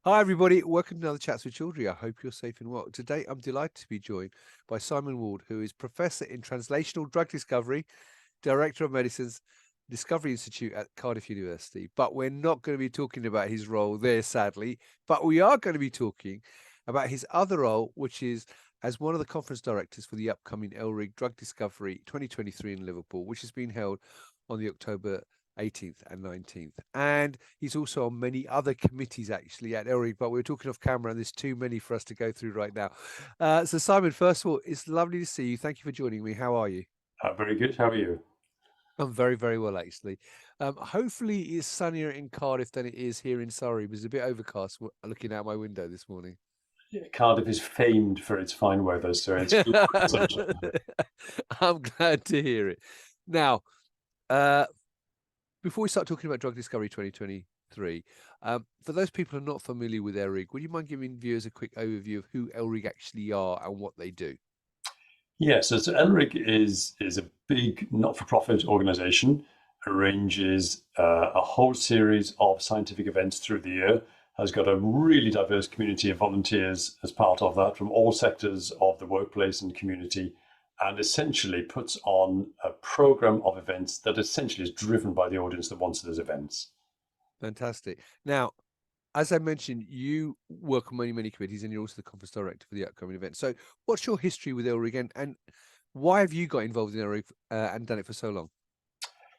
Hi, everybody. Welcome to another Chats with Children. I hope you're safe and well. Today, I'm delighted to be joined by Simon Ward, who is Professor in Translational Drug Discovery, Director of Medicine's Discovery Institute at Cardiff University. But we're not going to be talking about his role there, sadly. But we are going to be talking about his other role, which is as one of the conference directors for the upcoming ELRIG Drug Discovery 2023 in Liverpool, which is being held on the October 18th and 19th. And he's also on many other committees actually at ELRIG, but we're talking off camera and there's too many for us to go through right now. So Simon, first of all, it's lovely to see you. Thank you for joining me. How are you? Very good. How are you? I'm very, very well, actually. Hopefully it's sunnier in Cardiff than it is here in Surrey. It was a bit overcast looking out my window this morning. Yeah, Cardiff is famed for its fine weather, so it's sunshine. I'm glad to hear it. Now, uh, before we start talking about Drug Discovery 2023, for those people who are not familiar with ELRIG, would you mind giving viewers a quick overview of who ELRIG actually are and what they do? Yeah, so ELRIG is a big not-for-profit organisation, arranges a whole series of scientific events through the year, has got a really diverse community of volunteers as part of that from all sectors of the workplace and community, and essentially puts on a programme of events that essentially is driven by the audience that wants those events. Fantastic. Now, as I mentioned, you work on many, many committees and you're also the conference director for the upcoming event. So what's your history with ELRIG and why have you got involved in ELRIG and done it for so long?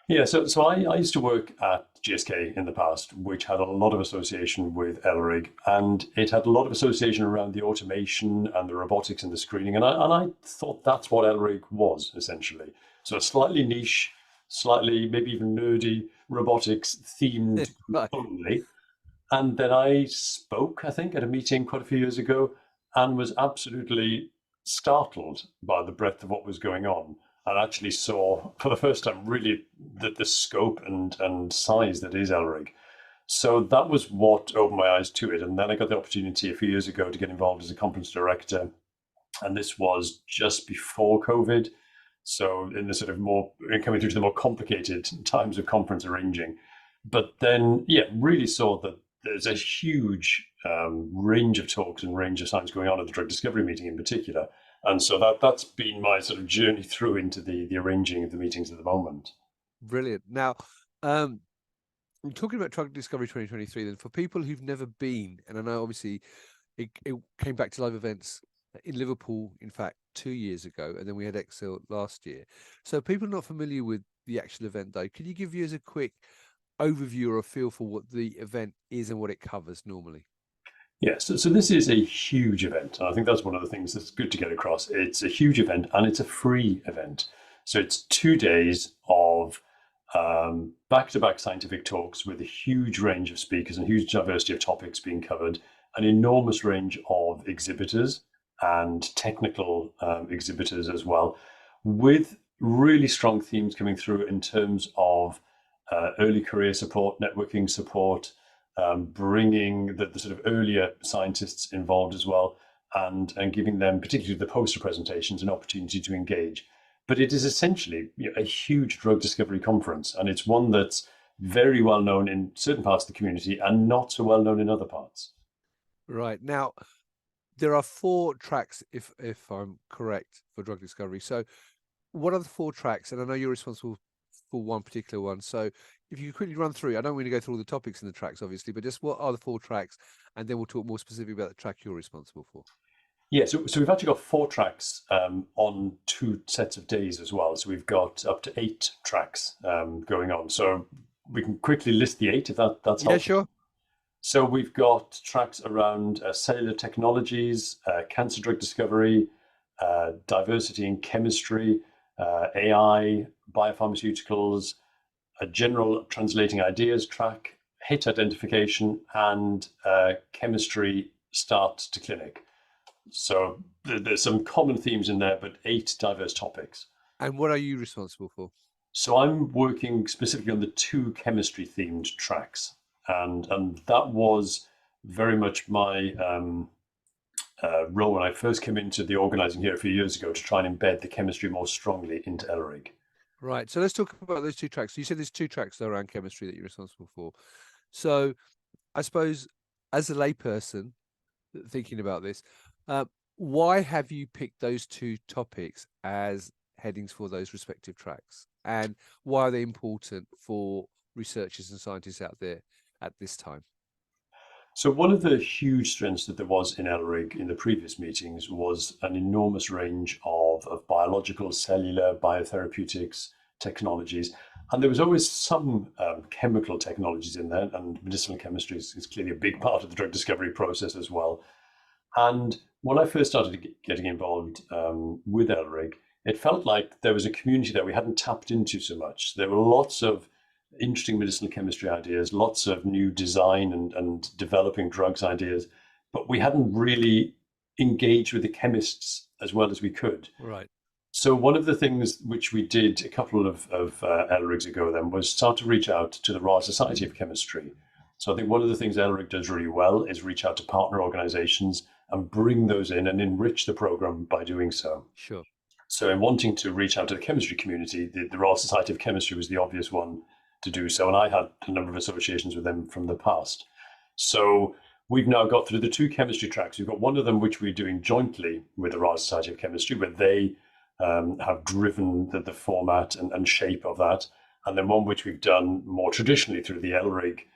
Yeah, so I used to work at GSK in the past, which had a lot of association with ELRIG, and it had a lot of association around the automation and the robotics and the screening, and I thought that's what ELRIG was, essentially. So a slightly niche, slightly maybe even nerdy robotics themed Right. only. And then I spoke, I think, at a meeting quite a few years ago and was absolutely startled by the breadth of what was going on. And actually saw for the first time really the scope and size that is ELRIG. So that was what opened my eyes to it. And then I got the opportunity a few years ago to get involved as a conference director. And this was just before COVID. So in the sort of more coming through to the more complicated times of conference arranging. But then, yeah, really saw that there's a huge range of talks and range of science going on at the drug discovery meeting in particular. And so that's been my sort of journey through into the arranging of the meetings at the moment. Brilliant. Now, um, I'm talking about Drug Discovery 2023, then for people who've never been, and I know obviously it came back to live events in Liverpool, in fact, 2 years ago, and then we had Excel last year. So people not familiar with the actual event, though, could you give us a quick overview or a feel for what the event is and what it covers normally? Yeah, so this is a huge event. And I think that's one of the things that's good to get across. It's a huge event and it's a free event. So it's 2 days of back-to-back scientific talks with a huge range of speakers and huge diversity of topics being covered, an enormous range of exhibitors and technical exhibitors as well, with really strong themes coming through in terms of early career support, networking support, bringing the sort of earlier scientists involved as well, and giving them, particularly the poster presentations, an opportunity to engage. But it is essentially a huge drug discovery conference, and it's one that's very well known in certain parts of the community and not so well known in other parts. Right. Now, there are four tracks, if I'm correct, for Drug Discovery. So what are the four tracks? And I know you're responsible for one particular one. So if you could quickly run through, I don't want to go through all the topics in the tracks, obviously, but just what are the four tracks? And then we'll talk more specifically about the track you're responsible for. Yeah, so we've actually got four tracks on two sets of days as well. So we've got up to 8 tracks going on. So we can quickly list the 8 if that's Yeah, helpful. sure. So we've got tracks around cellular technologies, cancer drug discovery, diversity in chemistry, AI, biopharmaceuticals, a general translating ideas track, hit identification, and chemistry start to clinic. So there's some common themes in there, but 8 diverse topics. And what are you responsible for? So I'm working specifically on the 2 chemistry themed tracks, and that was very much my role when I first came into the organising here a few years ago to try and embed the chemistry more strongly into ELRIG. Right. So let's talk about those two tracks. So you said there's two tracks around chemistry that you're responsible for. So I suppose as a layperson thinking about this, why have you picked those two topics as headings for those respective tracks, and why are they important for researchers and scientists out there at this time? So one of the huge strengths that there was in ELRIG in the previous meetings was an enormous range of biological, cellular, biotherapeutics technologies. And there was always some chemical technologies in there, and medicinal chemistry is clearly a big part of the drug discovery process as well. And when I first started getting involved with ELRIG, it felt like there was a community that we hadn't tapped into so much. There were lots of interesting medicinal chemistry ideas, lots of new design and developing drugs ideas, but we hadn't really engaged with the chemists as well as we could. Right. So one of the things which we did a couple of ELRIGs ago then was start to reach out to the Royal Society of Chemistry. So I think one of the things ELRIG does really well is reach out to partner organizations and bring those in and enrich the program by doing so. Sure. So in wanting to reach out to the chemistry community, the Royal Society of Chemistry was the obvious one to do so. And I had a number of associations with them from the past. So we've now got through the two chemistry tracks. We've got one of them which we're doing jointly with the Royal Society of Chemistry, where they have driven the format and shape of that. And then one which we've done more traditionally through the ELRIG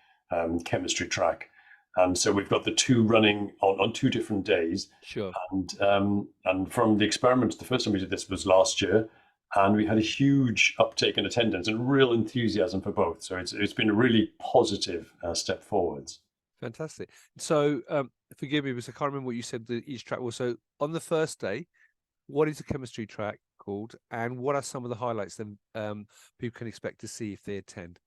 chemistry track. And so we've got the two running on two different days. Sure. And from the experiment, the first time we did this was last year, and we had a huge uptake in attendance and real enthusiasm for both. So it's been a really positive step forwards. Fantastic. So forgive me, because I can't remember what you said each track was. So on the first day, what is the chemistry track called, and what are some of the highlights that people can expect to see if they attend?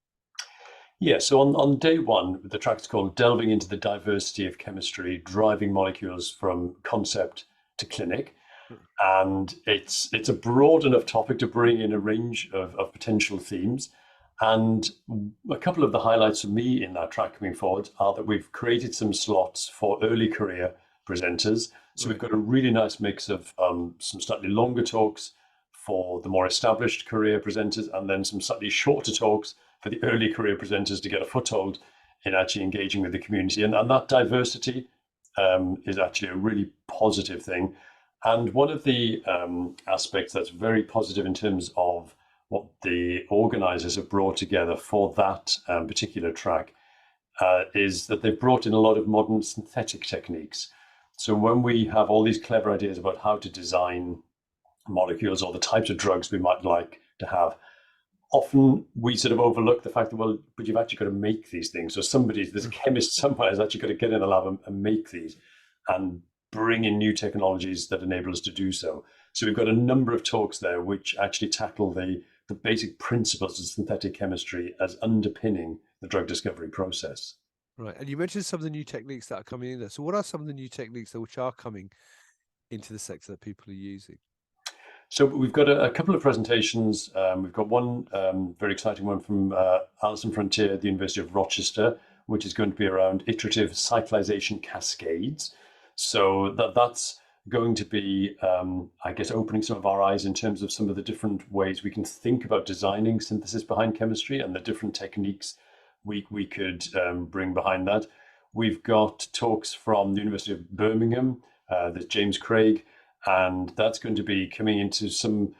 Yeah, so on day one, the track's called Delving into the Diversity of Chemistry, Driving Molecules from Concept to Clinic. And it's a broad enough topic to bring in a range of potential themes. And a couple of the highlights for me in that track coming forward are that we've created some slots for early career presenters. So we've got a really nice mix of some slightly longer talks for the more established career presenters, and then some slightly shorter talks for the early career presenters to get a foothold in actually engaging with the community. And that diversity is actually a really positive thing. And one of the aspects that's very positive in terms of what the organizers have brought together for that particular track is that they've brought in a lot of modern synthetic techniques. So when we have all these clever ideas about how to design molecules or the types of drugs we might like to have, often we sort of overlook the fact that, well, but you've actually got to make these things. So there's a chemist somewhere has actually got to get in the lab and make these and bring in new technologies that enable us to do so. So we've got a number of talks there which actually tackle the basic principles of synthetic chemistry as underpinning the drug discovery process. Right. And you mentioned some of the new techniques that are coming in there. So what are some of the new techniques which are coming into the sector that people are using? So we've got a couple of presentations. We've got one very exciting one from Alison Frontier at the University of Rochester, which is going to be around iterative cyclization cascades. So that's going to be, I guess, opening some of our eyes in terms of some of the different ways we can think about designing synthesis behind chemistry and the different techniques we could bring behind that. We've got talks from the University of Birmingham, there's James Craig, and that's going to be coming into some,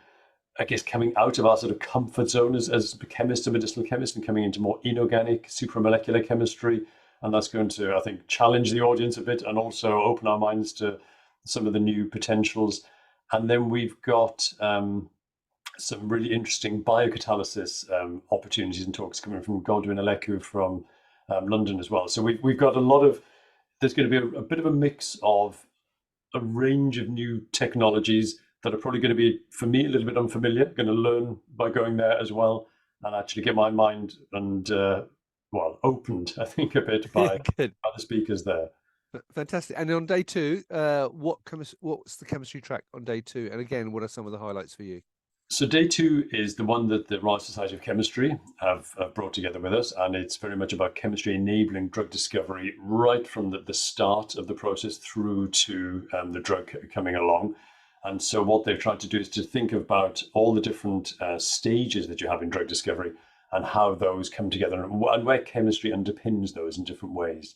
I guess, coming out of our sort of comfort zone as a chemist, a medicinal chemist, and coming into more inorganic, supramolecular chemistry. And that's going to, I think, challenge the audience a bit and also open our minds to some of the new potentials. And then we've got some really interesting biocatalysis opportunities and talks coming from Godwin Aleku from London as well. So we've got a lot of, there's going to be a bit of a mix of a range of new technologies that are probably going to be, for me, a little bit unfamiliar. Going to learn by going there as well and actually get my mind and, opened, I think, a bit by the speakers there. Fantastic. And on day two, what's the chemistry track on day two? And again, what are some of the highlights for you? So day two is the one that the Royal Society of Chemistry have brought together with us, and it's very much about chemistry enabling drug discovery right from the start of the process through to the drug coming along. And so what they've tried to do is to think about all the different stages that you have in drug discovery and how those come together and where chemistry underpins those in different ways.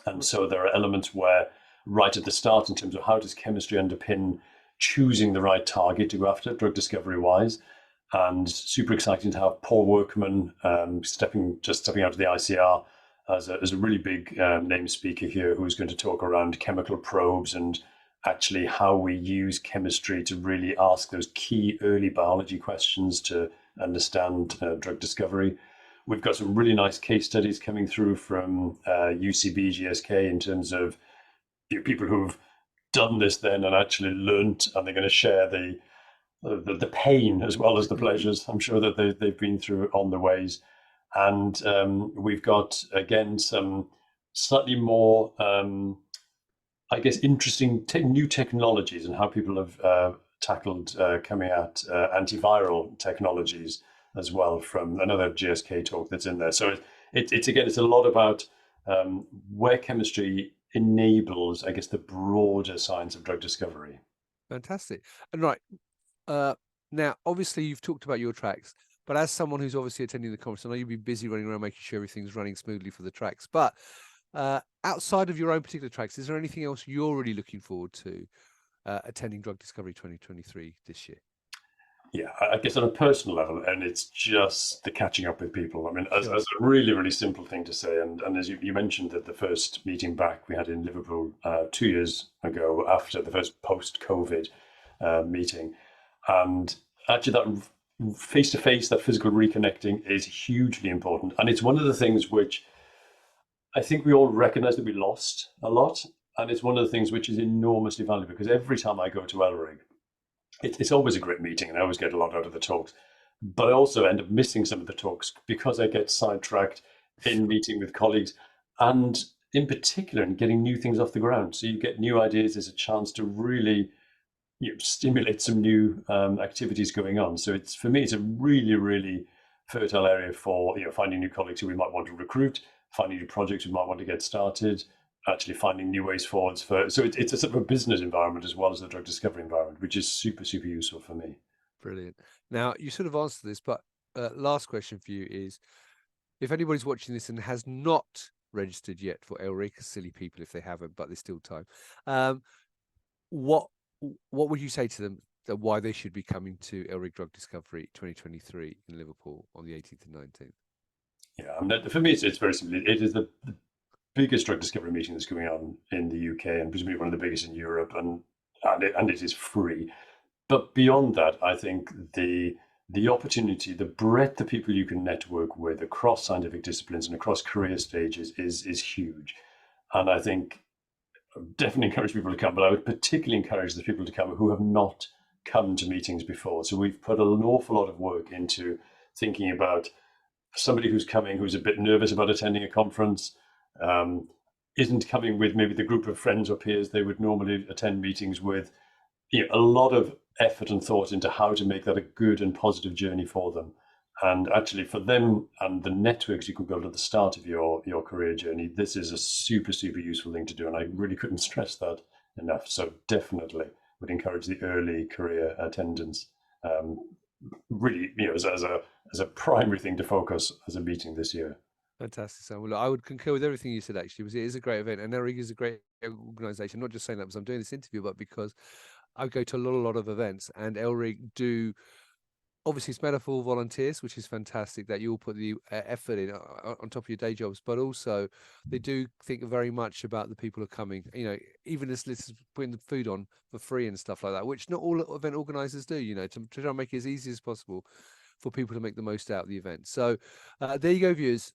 And so there are elements where right at the start, in terms of how does chemistry underpin choosing the right target to go after, drug discovery wise. And super exciting to have Paul Workman stepping out of the ICR as a really big name speaker here, who's going to talk around chemical probes and actually how we use chemistry to really ask those key early biology questions to understand drug discovery. We've got some really nice case studies coming through from UCB, GSK in terms of people who've done this then and actually learnt, and they're going to share the pain as well as the pleasures, I'm sure, that they've been through on the ways. And we've got, again, some slightly more, I guess, interesting new technologies and how people have tackled coming at antiviral technologies as well, from another GSK talk that's in there. So it's a lot about where chemistry enables, I guess, the broader science of drug discovery. Fantastic. And right, now, obviously, you've talked about your tracks, but as someone who's obviously attending the conference, I know you'll be busy running around making sure everything's running smoothly for the tracks. But outside of your own particular tracks, is there anything else you're really looking forward to attending Drug Discovery 2023 this year? Yeah, I guess on a personal level, and it's just the catching up with people. I mean, as a really, really simple thing to say, and as you mentioned that the first meeting back we had in Liverpool 2 years ago, after the first post-COVID meeting, and actually that face-to-face, that physical reconnecting is hugely important. And it's one of the things which I think we all recognize that we lost a lot. And it's one of the things which is enormously valuable, because every time I go to ELRIG, it's always a great meeting and I always get a lot out of the talks. But I also end up missing some of the talks because I get sidetracked in meeting with colleagues, and in particular in getting new things off the ground. So you get new ideas, there's a chance to really stimulate some new activities going on. So for me, it's a really, really fertile area for finding new colleagues who we might want to recruit, finding new projects we might want to get started, actually finding new ways forwards so it's a sort of a business environment as well as the drug discovery environment, which is super, super useful for me. Brilliant. Now, you sort of answered this, but last question for you is, if anybody's watching this and has not registered yet for ELRIG, silly people if they haven't, but there's still time, what would you say to them that why they should be coming to ELRIG Drug Discovery 2023 in Liverpool on the 18th and 19th? Yeah, I mean, for me, it's very simple. It is the biggest drug discovery meeting that's going on in the UK, and presumably one of the biggest in Europe, and it is free. But beyond that, I think the opportunity, the breadth of people you can network with across scientific disciplines and across career stages is huge. And I think I definitely encourage people to come, but I would particularly encourage the people to come who have not come to meetings before. So we've put an awful lot of work into thinking about somebody who's coming who's a bit nervous about attending a conference, isn't coming with maybe the group of friends or peers they would normally attend meetings with. A lot of effort and thought into how to make that a good and positive journey for them. And actually for them and the networks you can build at the start of your career journey, this is a super, super useful thing to do. And I really couldn't stress that enough. So definitely would encourage the early career attendance, really, as a primary thing to focus as a meeting this year. Fantastic, Sam. Well, look, I would concur with everything you said, actually, because it is a great event, and ELRIG is a great organisation. Not just saying that because I'm doing this interview, but because I go to a lot of events, and ELRIG do. Obviously, it's made up of all volunteers, which is fantastic that you all put the effort in on top of your day jobs, but also they do think very much about the people who are coming. Even as this is putting the food on for free and stuff like that, which not all event organisers do. To try and make it as easy as possible for people to make the most out of the event. So there you go, viewers.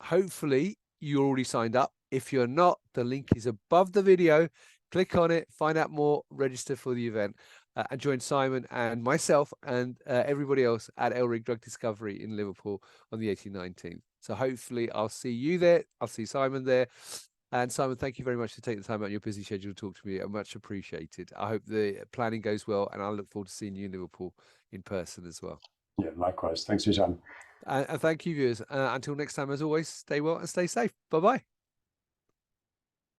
Hopefully you're already signed up. If you're not, the link is above the video. Click on it, find out more, register for the event, and join Simon and myself and everybody else at ELRIG Drug Discovery in Liverpool on the 18th, 19th. So hopefully I'll see you there. I'll see Simon there. And Simon, thank you very much for taking the time out of your busy schedule to talk to me. Much appreciated. I hope the planning goes well, and I look forward to seeing you in Liverpool in person as well. Yeah, likewise. Thanks for your time. And thank you, viewers. Until next time, as always, stay well and stay safe. Bye-bye.